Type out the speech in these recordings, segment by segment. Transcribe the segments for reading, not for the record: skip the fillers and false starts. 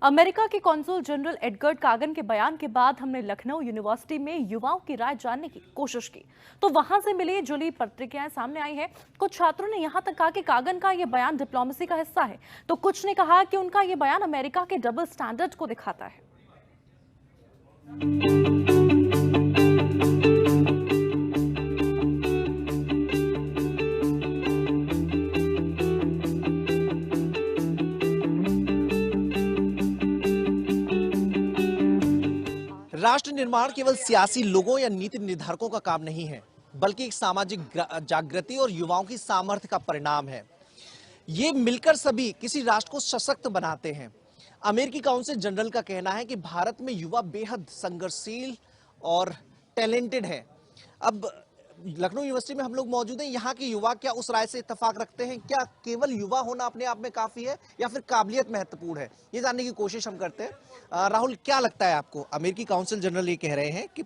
America के consul general एडगर्ड Kagan के बयान के बाद हमने लखनऊ यूनिवर्सिटी में युवाओं की राय जानने की कोशिश की, तो वहां से मिली जुली प्रतिक्रियाएं सामने आई हैं। कुछ छात्रों ने यहां तक कहा कि कागन का यह बयान डिप्लोमेसी का हिस्सा है, तो कुछ ने कहा कि उनका यह बयान अमेरिका के डबल स्टैंडर्ड को दिखाता है। राष्ट्र निर्माण केवल सियासी लोगों या नीति निर्धारकों का काम नहीं है, बल्कि एक सामाजिक जागृति और युवाओं की सामर्थ्य का परिणाम है। ये मिलकर सभी किसी राष्ट्र को सशक्त बनाते हैं। अमेरिकी काउंसिल जनरल का कहना है कि भारत में युवा बेहद संघर्षशील और टैलेंटेड है। अब लखनऊ यूनिवर्सिटी में हम लोग मौजूद हैं। यहाँ के युवा क्या उस राय से इत्तेफाक रखते हैं? क्या केवल युवा होना अपने आप में काफी है या फिर काबिलियत महत्वपूर्ण है? ये जानने की कोशिश हम करते हैं। राहुल, क्या लगता है आपको? अमेरिकी काउंसिल जनरल ये कह रहे हैं कि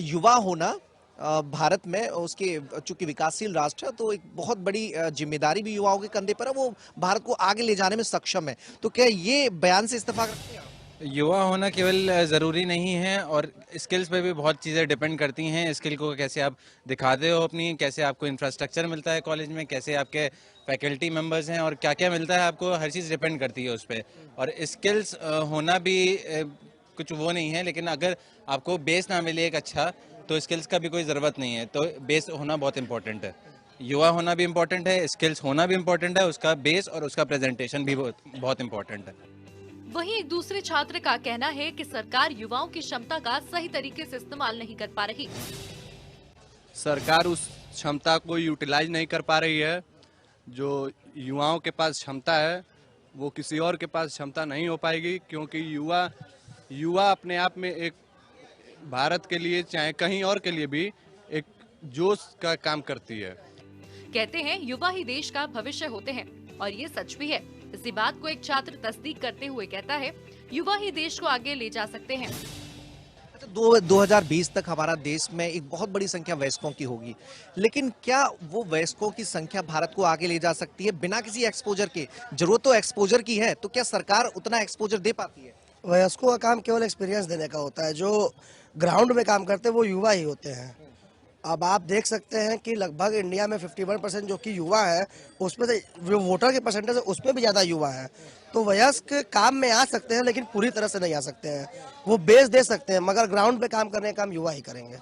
युवा होना भारत में, उसके चूंकि विकासशील राष्ट्र है तो एक बहुत बड़ी जिम्मेदारी भी युवाओं के कंधे पर है, वो भारत को आगे ले जाने में सक्षम है। तो क्या ये बयान से इत्तेफाक रखते हैं? युवा होना केवल ज़रूरी नहीं है और स्किल्स पे भी बहुत चीज़ें डिपेंड करती हैं। स्किल को कैसे आप दिखाते हो अपनी, कैसे आपको इंफ्रास्ट्रक्चर मिलता है कॉलेज में, कैसे आपके फैकल्टी मेंबर्स हैं और क्या क्या मिलता है आपको, हर चीज़ डिपेंड करती है उस पर। और स्किल्स होना भी कुछ वो नहीं है, लेकिन अगर आपको बेस ना मिले एक अच्छा, तो स्किल्स का भी कोई ज़रूरत नहीं है। तो बेस होना बहुत इंपॉर्टेंट है। युवा होना भी इम्पोर्टेंट है, स्किल्स होना भी इम्पोर्टेंट है, उसका बेस और उसका प्रेजेंटेशन भी बहुत इम्पोर्टेंट है। वहीं एक दूसरे छात्र का कहना है कि सरकार युवाओं की क्षमता का सही तरीके से इस्तेमाल नहीं कर पा रही। सरकार उस क्षमता को यूटिलाइज नहीं कर पा रही है। जो युवाओं के पास क्षमता है वो किसी और के पास क्षमता नहीं हो पाएगी, क्योंकि युवा अपने आप में एक भारत के लिए चाहे कहीं और के लिए भी एक जोश का काम करती है। कहते हैं युवा ही देश का भविष्य होते हैं, और ये सच भी है। इसी बात को एक छात्र तस्दीक करते हुए कहता है, युवा ही देश को आगे ले जा सकते हैं। 2020 तक हमारा देश में एक बहुत बड़ी संख्या वयस्कों की होगी, लेकिन क्या वो वयस्कों की संख्या भारत को आगे ले जा सकती है बिना किसी एक्सपोजर के? जरूरत तो एक्सपोजर की है, तो क्या सरकार उतना एक्सपोजर दे पाती है? वयस्कों का काम केवल एक्सपीरियंस देने का होता है। जो ग्राउंड में काम करते हैं वो युवा ही होते हैं। अब आप देख सकते हैं कि लगभग इंडिया में 51% जो कि युवा है, उसमें से जो वोटर के परसेंटेज है उसमें भी ज़्यादा युवा है। तो वयस्क काम में आ सकते हैं, लेकिन पूरी तरह से नहीं आ सकते हैं। वो बेस दे सकते हैं, मगर ग्राउंड पे काम करने का काम युवा ही करेंगे।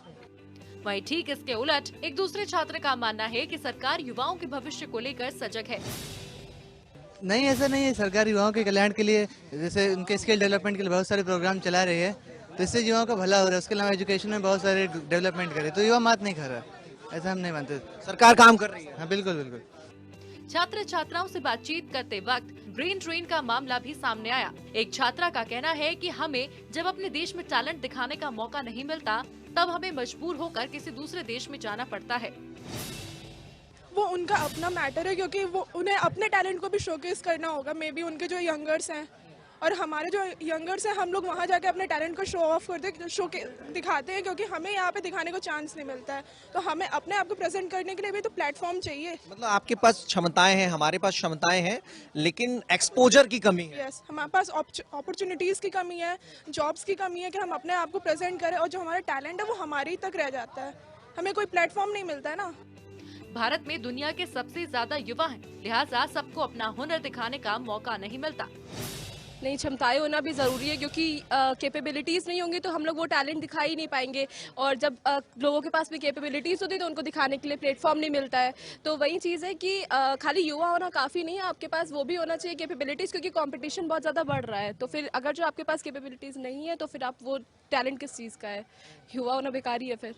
वहीं ठीक इसके उलट एक दूसरे छात्र का मानना है कि सरकार युवाओं के भविष्य को लेकर सजग है। नहीं, ऐसा नहीं है। सरकार युवाओं के कल्याण के लिए, जैसे उनके स्किल डेवलपमेंट के लिए बहुत सारे प्रोग्राम चला रही है, तो इससे युवाओं का भला हो रहा है। उसके अलावा एजुकेशन में बहुत सारे डेवलपमेंट करे, तो युवा मात नहीं खा रहा, ऐसा हम नहीं मानते। सरकार काम कर रही है। हाँ, बिल्कुल बिल्कुल। छात्र छात्राओं से बातचीत करते वक्त ब्रेन ड्रेन का मामला भी सामने आया। एक छात्रा का कहना है कि हमें जब अपने देश में टैलेंट दिखाने का मौका नहीं मिलता, तब हमें मजबूर होकर किसी दूसरे देश में जाना पड़ता है। वो उनका अपना मैटर है, क्योंकि वो उन्हें अपने टैलेंट को भी शोकेस करना होगा। मे बी उनके जो यंगर्स हैं और हमारे जो यंगर्स हैं, हम लोग वहाँ जाके अपने टैलेंट को शो ऑफ करते दिखाते हैं, क्योंकि हमें यहाँ पे दिखाने को चांस नहीं मिलता है। तो हमें अपने आप को प्रेजेंट करने के लिए भी तो प्लेटफॉर्म चाहिए। मतलब आपके पास क्षमताएं हैं, हमारे पास क्षमताएं हैं, लेकिन एक्सपोजर की कमी है। यस, हमारे पास अपॉर्चुनिटीज़ की कमी है, जॉब्स की कमी है कि हम अपने आप को प्रेजेंट करें, और जो हमारा टैलेंट है वो हमारी तक रह जाता है। हमें कोई प्लेटफॉर्म नहीं मिलता है ना। भारत में दुनिया के सबसे ज्यादा युवा हैं, लिहाजा सबको अपना हुनर दिखाने का मौका नहीं मिलता। नहीं, क्षमताएं होना भी ज़रूरी है, क्योंकि कैपेबिलिटीज़ नहीं होंगी तो हम लोग वो टैलेंट दिखा ही नहीं पाएंगे। और जब लोगों के पास भी कैपेबिलिटीज़ होती है तो उनको दिखाने के लिए प्लेटफॉर्म नहीं मिलता है। तो वही चीज़ है कि खाली युवा होना काफ़ी नहीं है, आपके पास वो भी होना चाहिए कैपेबिलिटीज़, क्योंकि कंपटीशन बहुत ज़्यादा बढ़ रहा है। तो फिर अगर जो आपके पास कैपेबिलिटीज़ नहीं है तो फिर आप वो टैलेंट किस चीज़ का है? युवा होना बेकार ही है फिर।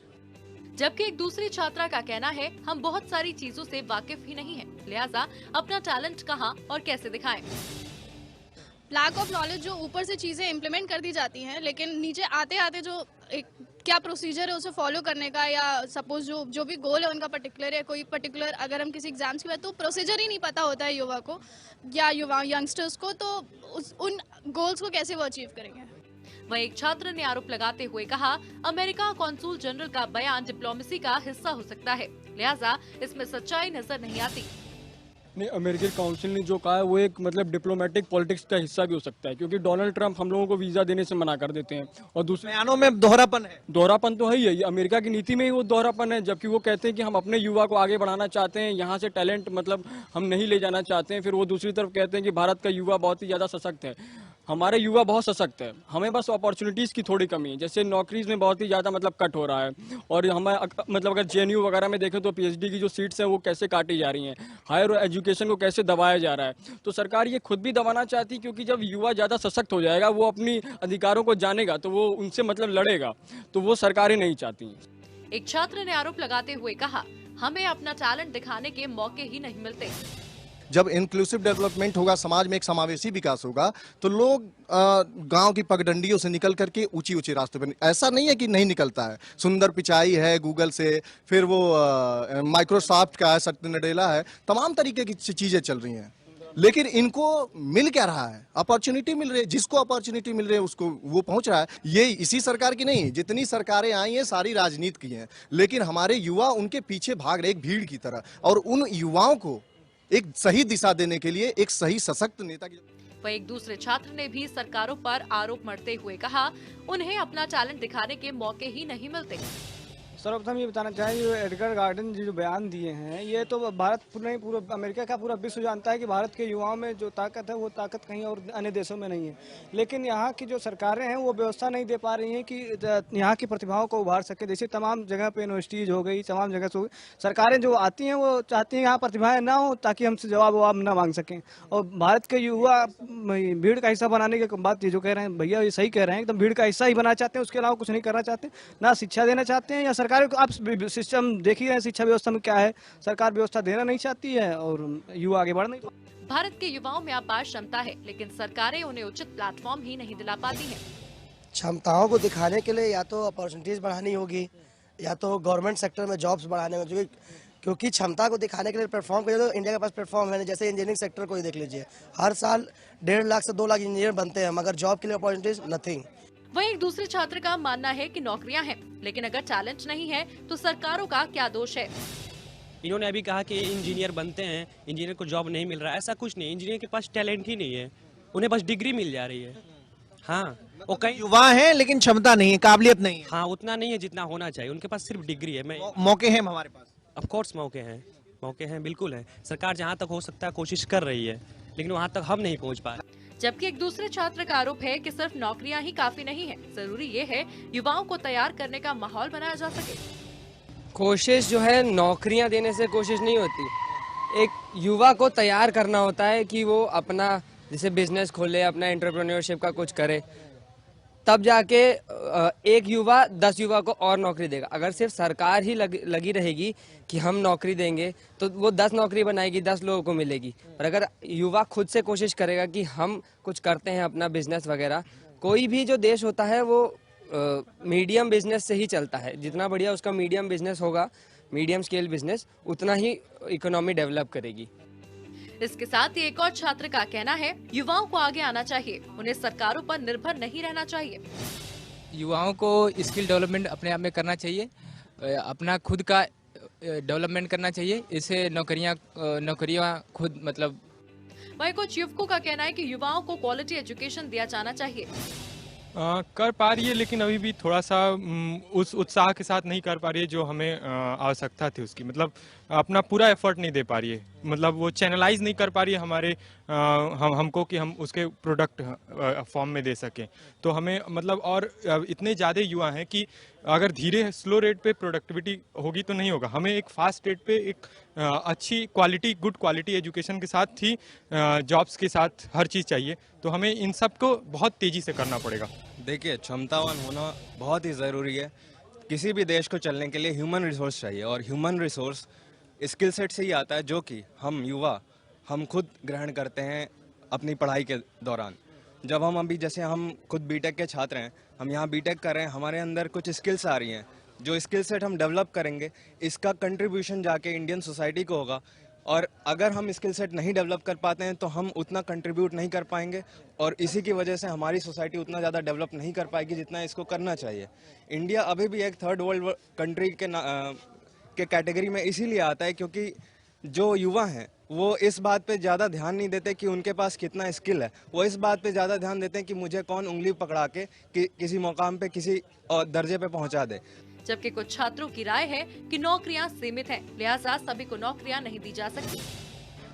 जबकि एक दूसरी छात्रा का कहना है, हम बहुत सारी चीजों से वाकिफ ही नहीं हैं, लिहाजा अपना टैलेंट कहाँ और कैसे दिखाएं। लैक ऑफ नॉलेज, जो ऊपर से चीज़ें इम्प्लीमेंट कर दी जाती हैं, लेकिन नीचे आते आते जो एक क्या प्रोसीजर है उसे फॉलो करने का, या सपोज जो भी गोल है उनका पर्टिकुलर है, कोई पर्टिकुलर अगर हम किसी एग्जाम्स की बात, तो प्रोसीजर ही नहीं पता होता है युवा को या यंगस्टर्स को, तो उन गोल्स को कैसे वो अचीव करेंगे। वहीं एक छात्र ने आरोप लगाते हुए कहा, अमेरिका कॉन्सुल जनरल का बयान डिप्लोमेसी का हिस्सा हो सकता है, लिहाजा इसमें सच्चाई नजर नहीं आती। नहीं, अमेरिकन काउंसिल ने जो कहा है वो एक मतलब डिप्लोमेटिक पॉलिटिक्स का हिस्सा भी हो सकता है, क्योंकि डोनाल्ड ट्रंप हम लोगों को वीज़ा देने से मना कर देते हैं। और दूसरे बयानों में दोहरापन है। दोहरापन तो है ही है, ये अमेरिका की नीति में ही वो दोहरापन है। जबकि वो कहते हैं कि हम अपने युवा को आगे बढ़ाना चाहते हैं, यहाँ से टैलेंट मतलब हम नहीं ले जाना चाहते हैं, फिर वो दूसरी तरफ कहते हैं कि भारत का युवा बहुत ही ज़्यादा सशक्त है। हमारे युवा बहुत सशक्त है, हमें बस अपॉर्चुनिटीज़ की थोड़ी कमी है। जैसे नौकरीज में बहुत ही ज़्यादा मतलब कट हो रहा है, और हमें मतलब अगर जेएनयू वगैरह में देखें तो पीएचडी की जो सीट्स हैं वो कैसे काटी जा रही हैं, हायर एजुकेशन को कैसे दबाया जा रहा है। तो सरकार ये खुद भी दबाना चाहती है, क्योंकि जब युवा ज़्यादा सशक्त हो जाएगा, वो अपनी अधिकारों को जानेगा, तो वो उनसे मतलब लड़ेगा, तो वो सरकारें नहीं चाहती। एक छात्र ने आरोप लगाते हुए कहा, हमें अपना टैलेंट दिखाने के मौके ही नहीं मिलते। जब इंक्लूसिव डेवलपमेंट होगा, समाज में एक समावेशी विकास होगा, तो लोग गांव की पगडंडियों से निकल करके ऊंची ऊंची रास्तों पर, ऐसा नहीं है कि नहीं निकलता है। सुंदर पिचाई है गूगल से, फिर वो माइक्रोसॉफ्ट का है, सत्य नडेला है, तमाम तरीके की चीजें चल रही हैं। लेकिन इनको मिल क्या रहा है? अपॉर्चुनिटी मिल रही है। जिसको अपॉर्चुनिटी मिल रही है उसको वो पहुंच रहा है। ये इसी सरकार की नहीं, जितनी सरकारें आई हैं सारी राजनीति की हैं, लेकिन हमारे युवा उनके पीछे भाग रहे एक भीड़ की तरह। और उन युवाओं को एक सही दिशा देने के लिए एक सही सशक्त नेता की। वहीं एक दूसरे छात्र ने भी सरकारों पर आरोप मढ़ते हुए कहा, उन्हें अपना टैलेंट दिखाने के मौके ही नहीं मिलते। सर्वप्रथम ये बताना चाहेंगे, जो एडगर गार्डन जी जो बयान दिए हैं, ये तो भारत पूरा अमेरिका का पूरा विश्व जानता है कि भारत के युवाओं में जो ताकत है वो ताकत कहीं और अन्य देशों में नहीं है। लेकिन यहाँ की जो सरकारें हैं वो व्यवस्था नहीं दे पा रही हैं कि यहाँ की प्रतिभाओं को उभार सके। जैसे तमाम जगह पे यूनिवर्सिटीज हो गई, तमाम जगह से सरकारें जो आती हैं वो चाहती हैं यहाँ प्रतिभाएं ना हो, ताकि हमसे जवाब ना मांग सकें। और भारत के युवा भीड़ का हिस्सा बनाने की बात, ये जो कह रहे हैं भैया, ये सही कह रहे हैं, एकदम भीड़ का हिस्सा ही बनाना चाहते हैं, उसके अलावा कुछ नहीं करना चाहते। ना शिक्षा देना चाहते हैं, या सरकार आप सिस्टम देख ही रहे हैं शिक्षा व्यवस्था में क्या है, सरकार व्यवस्था देना नहीं चाहती है और युवा आगे बढ़ नहीं। भारत के युवाओं में अपार क्षमता है, लेकिन सरकारें उन्हें उचित प्लेटफॉर्म ही नहीं दिला पाती हैं। क्षमताओं को दिखाने के लिए या तो अपॉर्चुनिटीज बढ़ानी होगी, या तो गवर्नमेंट सेक्टर में जॉब्स बढ़ाने में, क्योंकि क्षमता को दिखाने के लिए प्लेटफॉर्म के लिए तो इंडिया के पास प्लेटफॉर्म है। जैसे इंजीनियरिंग सेक्टर को ही देख लीजिए, हर साल 1.5 लाख से 2 लाख इंजीनियर बनते हैं, मगर जॉब के लिए अपॉर्चुनिटीज नथिंग। वहीं एक दूसरे छात्र का मानना है कि नौकरियां हैं, लेकिन अगर टैलेंट नहीं है तो सरकारों का क्या दोष है। इन्होंने अभी कहा कि इंजीनियर बनते हैं, इंजीनियर को जॉब नहीं मिल रहा है। ऐसा कुछ नहीं, इंजीनियर के पास टैलेंट ही नहीं है, उन्हें बस डिग्री मिल जा रही है। हाँ, वो कई युवा हैं लेकिन क्षमता नहीं है, काबिलियत नहीं है। हाँ, उतना नहीं है जितना होना चाहिए, उनके पास सिर्फ डिग्री है। मौके हैं हमारे पास, ऑफ कोर्स मौके हैं, बिल्कुल है। सरकार जहाँ तक हो सकता है कोशिश कर रही है, लेकिन वहाँ तक हम नहीं पहुँच पा रहे। जबकि एक दूसरे छात्र का आरोप है कि सिर्फ नौकरियां ही काफी नहीं है, जरूरी ये है युवाओं को तैयार करने का माहौल बनाया जा सके। कोशिश जो है नौकरियां देने से कोशिश नहीं होती, एक युवा को तैयार करना होता है कि वो अपना जैसे बिजनेस खोले, अपना एंटरप्रेन्योरशिप का कुछ करे, तब जाके एक युवा 10 युवा को और नौकरी देगा। अगर सिर्फ सरकार ही लगी रहेगी कि हम नौकरी देंगे, तो वो 10 नौकरी बनाएगी, 10 लोगों को मिलेगी। और अगर युवा खुद से कोशिश करेगा कि हम कुछ करते हैं अपना बिजनेस वगैरह, कोई भी जो देश होता है वो मीडियम बिजनेस से ही चलता है। जितना बढ़िया उसका मीडियम बिजनेस होगा, मीडियम स्केल बिजनेस, उतना ही इकोनॉमी डेवलप करेगी। इसके साथ ही एक और छात्र का कहना है, युवाओं को आगे आना चाहिए, उन्हें सरकारों पर निर्भर नहीं रहना चाहिए। युवाओं को स्किल डेवलपमेंट अपने आप में करना चाहिए, अपना खुद का डेवलपमेंट करना चाहिए, इससे नौकरियां खुद मतलब। वहीं कुछ युवकों का कहना है कि युवाओं को क्वालिटी एजुकेशन दिया जाना चाहिए। कर पा रही है, लेकिन अभी भी थोड़ा सा उस उत्साह के साथ नहीं कर पा रही है जो हमें आवश्यकता थी उसकी। मतलब अपना पूरा एफर्ट नहीं दे पा रही है, मतलब वो चैनलाइज नहीं कर पा रही है हमारे हमको कि हम उसके प्रोडक्ट फॉर्म में दे सकें। तो हमें मतलब और इतने ज़्यादा युवा हैं कि अगर धीरे स्लो रेट पे प्रोडक्टिविटी होगी तो नहीं होगा। हमें एक फास्ट रेट पे एक अच्छी क्वालिटी, गुड क्वालिटी एजुकेशन के साथ ही जॉब्स के साथ हर चीज़ चाहिए। तो हमें इन सब को बहुत तेज़ी से करना पड़ेगा। देखिए, क्षमतावान होना बहुत ही ज़रूरी है। किसी भी देश को चलने के लिए ह्यूमन रिसोर्स चाहिए, और ह्यूमन रिसोर्स स्किल सेट से ही आता है, जो कि हम युवा हम खुद ग्रहण करते हैं अपनी पढ़ाई के दौरान। जब हम अभी जैसे हम खुद बीटेक के छात्र हैं, हम यहाँ बीटेक कर रहे हैं, हमारे अंदर कुछ स्किल्स आ रही हैं, जो स्किल सेट हम डेवलप करेंगे, इसका कंट्रीब्यूशन जाके इंडियन सोसाइटी को होगा। और अगर हम स्किल सेट नहीं डेवलप कर पाते हैं तो हम उतना कंट्रीब्यूट नहीं कर पाएंगे, और इसी की वजह से हमारी सोसाइटी उतना ज़्यादा डेवलप नहीं कर पाएगी जितना इसको करना चाहिए। इंडिया अभी भी एक थर्ड वर्ल्ड कंट्री के कैटेगरी में इसीलिए आता है क्योंकि जो युवा हैं वो इस बात पे ज़्यादा ध्यान नहीं देते कि उनके पास कितना स्किल है, वो इस बात पे ज़्यादा ध्यान देते हैं कि मुझे कौन उंगली पकड़ा के किसी मुकाम पे किसी दर्जे पे पहुंचा दे। जबकि कुछ छात्रों की राय है कि नौकरियां सीमित हैं, लिहाजा सभी को नौकरियां नहीं दी जा सकती।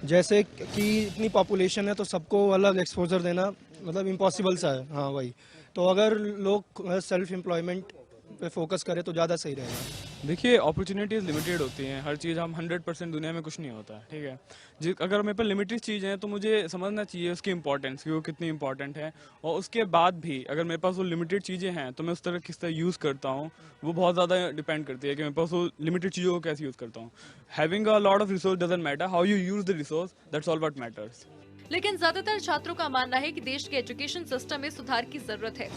जैसे कि इतनी पॉपुलेशन है तो सबको अलग एक्सपोजर देना मतलब इम्पॉसिबल सा है। हाँ वही, तो अगर लोग सेल्फ एम्प्लॉयमेंट पे फोकस करें तो ज़्यादा सही रहेगा। देखिए अपॉर्चुनिटीज़ लिमिटेड होती हैं, हर चीज़ हम 100% दुनिया में कुछ नहीं होता है, ठीक है। अगर मेरे पास लिमिटेड चीज़ें हैं तो मुझे समझना चाहिए उसकी इंपॉर्टेंस कि वो कितनी इंपॉर्टेंट है, और उसके बाद भी अगर मेरे पास वो लिमिटेड चीज़ें हैं तो मैं उस तरह किस तरह यूज़ करता हूँ वो बहुत ज़्यादा डिपेंड करती है कि मेरे पास वो लिमिटेड चीज़ों को कैसे यूज़ करता हूँ। Having a lot of resource doesn't matter, how you use the resource, that's all what matters. लेकिन ज्यादातर छात्रों का मानना है कि देश के एजुकेशन सिस्टम में सुधार की जरूरत है।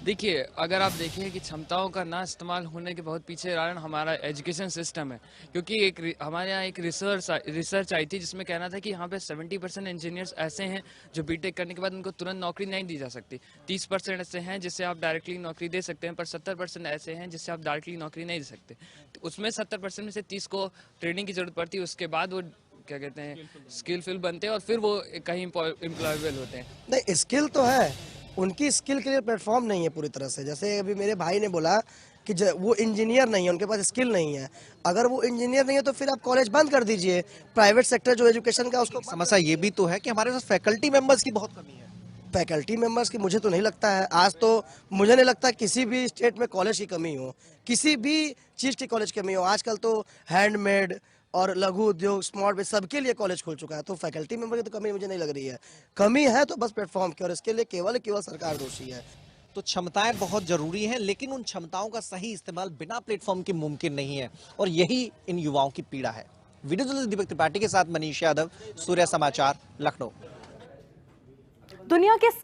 देखिए अगर आप देखें कि क्षमताओं का ना इस्तेमाल होने के बहुत पीछे कारण हमारा एजुकेशन सिस्टम है, क्योंकि हमारे यहाँ एक रिसर्च आई थी जिसमें कहना था कि यहाँ पे 70% इंजीनियर्स ऐसे हैं जो बीटेक करने के बाद उनको तुरंत नौकरी नहीं दी जा सकती। 30% ऐसे हैं जिससे आप डायरेक्टली नौकरी दे सकते हैं, पर 70% ऐसे हैं जिससे आप डायरेक्टली नौकरी नहीं दे सकते। तो उसमें 70% में से 30 को ट्रेनिंग की जरूरत पड़ती है, उसके बाद वो क्या कहते हैं स्किलफुल बनते हैं और फिर वो कहीं एम्प्लॉयबल होते हैं। नहीं, स्किल तो है, उनकी स्किल के लिए प्लेटफॉर्म नहीं है पूरी तरह से। जैसे अभी मेरे भाई ने बोला कि वो इंजीनियर नहीं है, उनके पास स्किल नहीं है। अगर वो इंजीनियर नहीं है तो फिर आप कॉलेज बंद कर दीजिए। प्राइवेट सेक्टर जो एजुकेशन का उसको समस्या ये भी तो है कि हमारे पास फैकल्टी मेंबर्स की बहुत कमी है। फैकल्टी मेंबर्स की मुझे तो नहीं लगता है, आज तो मुझे नहीं लगता किसी भी स्टेट में कॉलेज की कमी हो, किसी भी चीज़ की कॉलेज की कमी हो। आजकल तो हैंडमेड और लघु उद्योग स्मॉल बिजनेस सबके लिए कॉलेज खुल चुका है, तो फैकल्टी मेंबर की तो कमी मुझे नहीं लग रही है। कमी है तो बस प्लेटफॉर्म की, और इसके लिए केवल सरकार दोषी है। तो क्षमताएं बहुत जरूरी हैं, लेकिन उन क्षमताओं का सही इस्तेमाल बिना प्लेटफॉर्म के मुमकिन नहीं है, और यही इन युवाओं की पीड़ा है। वीडियो जर्नलिस्ट दीपक त्रिपाठी के साथ मनीष यादव, सूर्य समाचार, लखनऊ। दुनिया के